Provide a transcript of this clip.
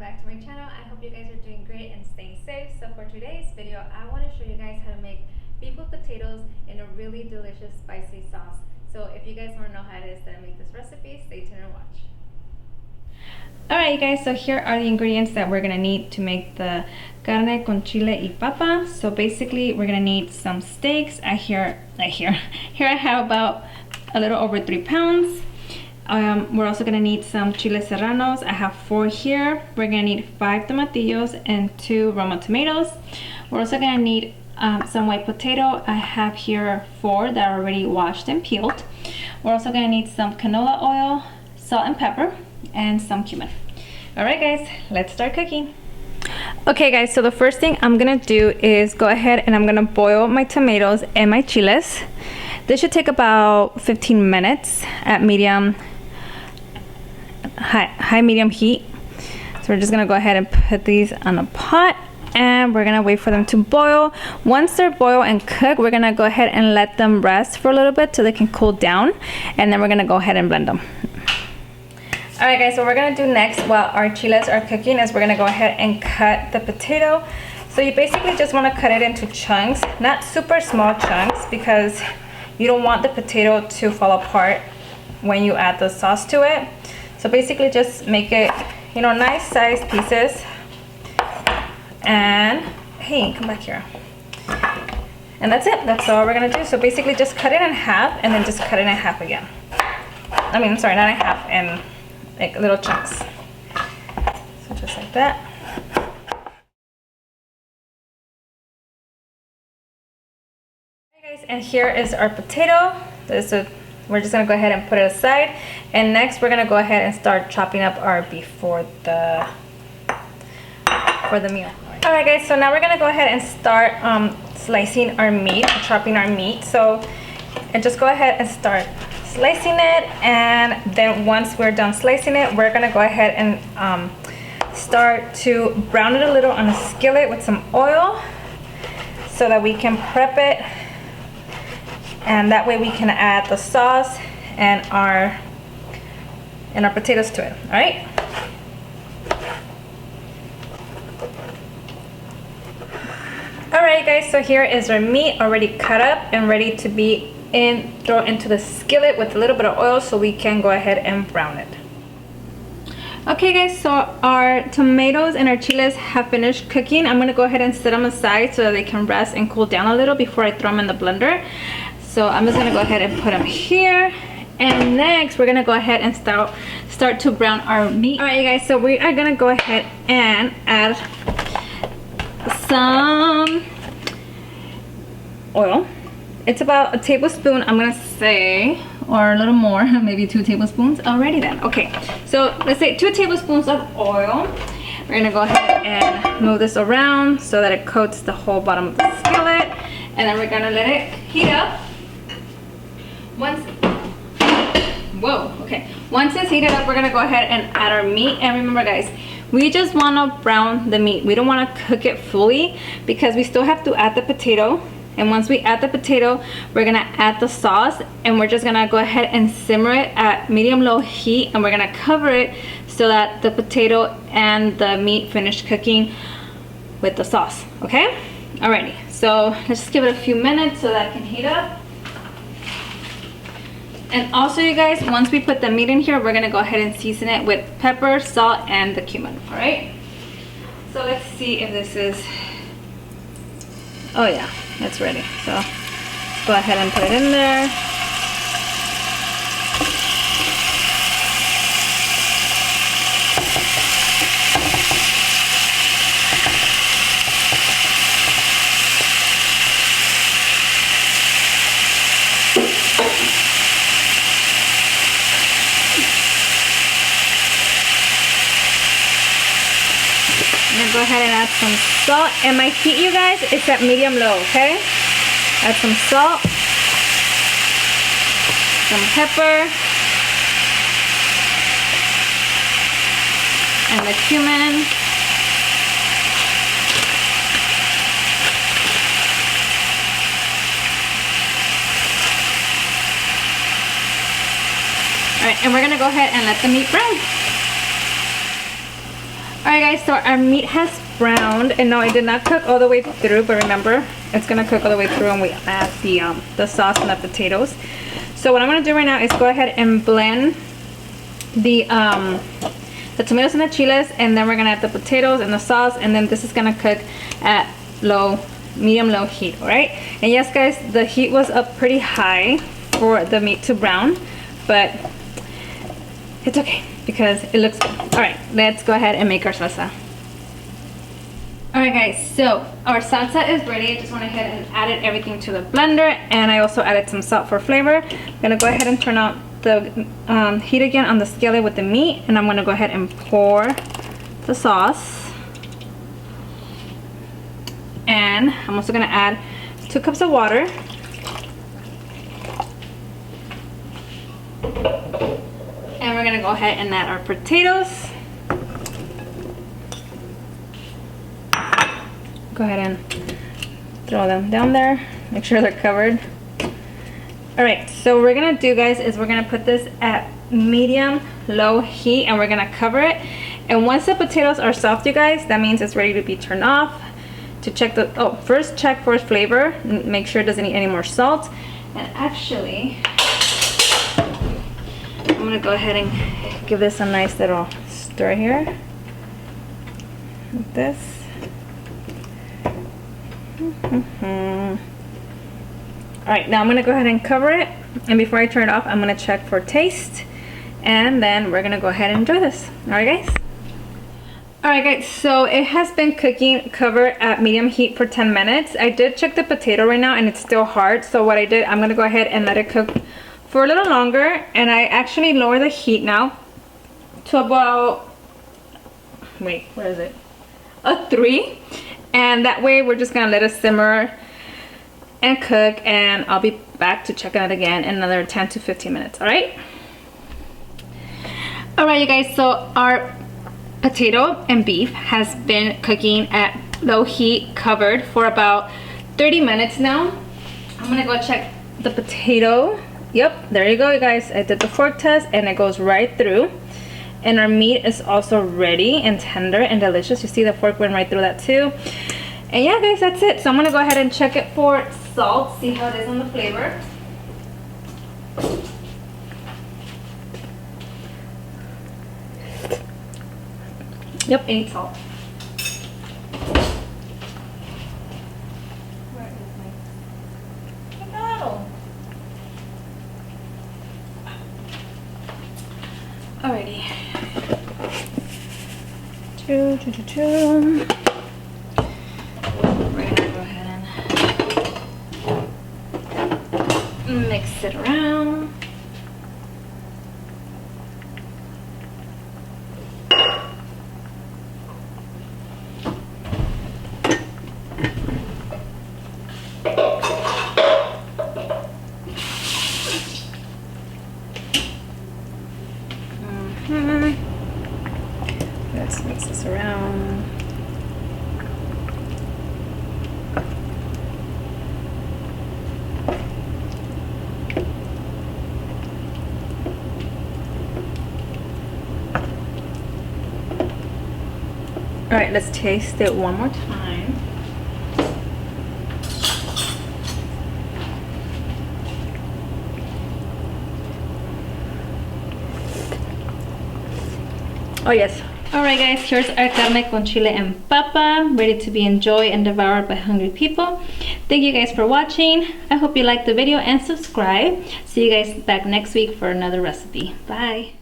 back to my channel. I hope you guys are doing great and staying safe. So for today's video, I want to show you guys how to make beef with potatoes in a really delicious spicy sauce. So if you guys want to know how it is that I make this recipe, stay tuned and watch. Alright you guys, so here are the ingredients that we're going to need to make the carne con chile y papa. So basically we're going to need some steaks. Here I have about a little over 3 pounds. We're also going to need some chile serranos. I have 4 here. We're going to need 5 tomatillos and 2 Roma tomatoes. We're also going to need some white potato. I have here 4 that are already washed and peeled. We're also going to need some canola oil, salt and pepper, and some cumin. Alright guys, let's start cooking. Okay guys, so the first thing I'm going to do is go ahead and I'm going to boil my tomatoes and my chiles. This should take about 15 minutes at high medium heat. So we're just gonna go ahead and put these on a pot and we're gonna wait for them to boil. Once they're boiled and cooked, we're gonna go ahead and let them rest for a little bit so they can cool down, and then we're gonna go ahead and blend them. Alright guys, so what we're gonna do next while our chiles are cooking is we're gonna go ahead and cut the potato. So you basically just want to cut it into chunks, not super small chunks, because you don't want the potato to fall apart when you add the sauce to it. So basically just make it, you know, nice sized pieces. And hey, come back here. And that's it. That's all we're gonna do. So basically just cut it in half and then just cut it in half again. I mean, sorry, not in half, in like little chunks. So just like that. Okay guys, and here is our potato. We're just gonna go ahead and put it aside, and next we're gonna go ahead and start chopping up our beef for the meal. All right guys, so now we're gonna go ahead and start slicing our meat, chopping our meat. And just go ahead and start slicing it, and then once we're done slicing it, we're gonna go ahead and start to brown it a little on a skillet with some oil so that we can prep it. And that way we can add the sauce and our potatoes to it. All right. All right, guys. So here is our meat already cut up and ready to be thrown into the skillet with a little bit of oil, so we can go ahead and brown it. Okay, guys. So our tomatoes and our chiles have finished cooking. I'm gonna go ahead and set them aside so that they can rest and cool down a little before I throw them in the blender. So I'm just gonna go ahead and put them here, and next we're gonna go ahead and start to brown our meat. All right, you guys, so we are gonna go ahead and add some oil. It's about a tablespoon, I'm gonna say, or a little more, maybe 2 tablespoons. Alrighty then. Okay, so let's say 2 tablespoons of oil. We're gonna go ahead and move this around so that it coats the whole bottom of the skillet, and then we're gonna let it heat up. Once it's heated up, we're gonna go ahead and add our meat. And remember guys, we just want to brown the meat. We don't want to cook it fully because we still have to add the potato. And once we add the potato, we're gonna add the sauce, and we're just gonna go ahead and simmer it at medium-low heat, and we're gonna cover it so that the potato and the meat finish cooking with the sauce. Okay? Alrighty. So let's just give it a few minutes so that it can heat up. And also you guys, once we put the meat in here, we're gonna go ahead and season it with pepper, salt, and the cumin. All right. So let's see if this is. Oh yeah, it's ready. So let's go ahead and put it in there. Go ahead and add some salt, and my heat, you guys, it's at medium-low. Okay, add some salt, some pepper, and the cumin. All right, and we're gonna go ahead and let the meat brown. Alright guys, so our meat has browned, and no, it did not cook all the way through, but remember, it's gonna cook all the way through when we add the sauce and the potatoes. So what I'm gonna do right now is go ahead and blend the tomatoes and the chiles, and then we're gonna add the potatoes and the sauce, and then this is gonna cook at medium-low heat, alright? And yes guys, the heat was up pretty high for the meat to brown, but it's okay because it looks good. Alright, let's go ahead and make our salsa. Alright guys, so our salsa is ready. I just went ahead and added everything to the blender, and I also added some salt for flavor. I'm gonna go ahead and turn on the heat again on the skillet with the meat, and I'm gonna go ahead and pour the sauce. And I'm also gonna add 2 cups of water. And we're gonna go ahead and add our potatoes. Go ahead and throw them down there. Make sure they're covered. Alright, so what we're gonna do guys is we're gonna put this at medium-low heat, and we're gonna cover it. And once the potatoes are soft, you guys, that means it's ready to be turned off. To check first check for flavor, make sure it doesn't need any more salt. And actually, I'm gonna go ahead and give this a nice little stir here, like this. Alright, now I'm gonna go ahead and cover it, and before I turn it off, I'm gonna check for taste, and then we're gonna go ahead and enjoy this. Alright guys? Alright guys, so it has been cooking covered at medium heat for 10 minutes. I did check the potato right now and it's still hard, so what I did, I'm gonna go ahead and let it cook for a little longer, and I actually lower the heat now to about, wait, what is it? A 3, and that way we're just gonna let it simmer and cook, and I'll be back to check it again in another 10 to 15 minutes, alright? Alright you guys, so our potato and beef has been cooking at low heat covered for about 30 minutes now. I'm gonna go check the potato. Yep, there you go you guys. I did the fork test and it goes right through. And our meat is also ready and tender and delicious. You see the fork went right through that too. And yeah guys, that's it. So I'm gonna go ahead and check it for salt, see how it is on the flavor. Yep, it needs salt. Where is my bottle? Alrighty. We're gonna go ahead and mix it around. Let's mix this around. All right, let's taste it one more time. Oh yes. Alright guys, here's our carne con chile and papa, ready to be enjoyed and devoured by hungry people. Thank you guys for watching. I hope you liked the video and subscribe. See you guys back next week for another recipe. Bye.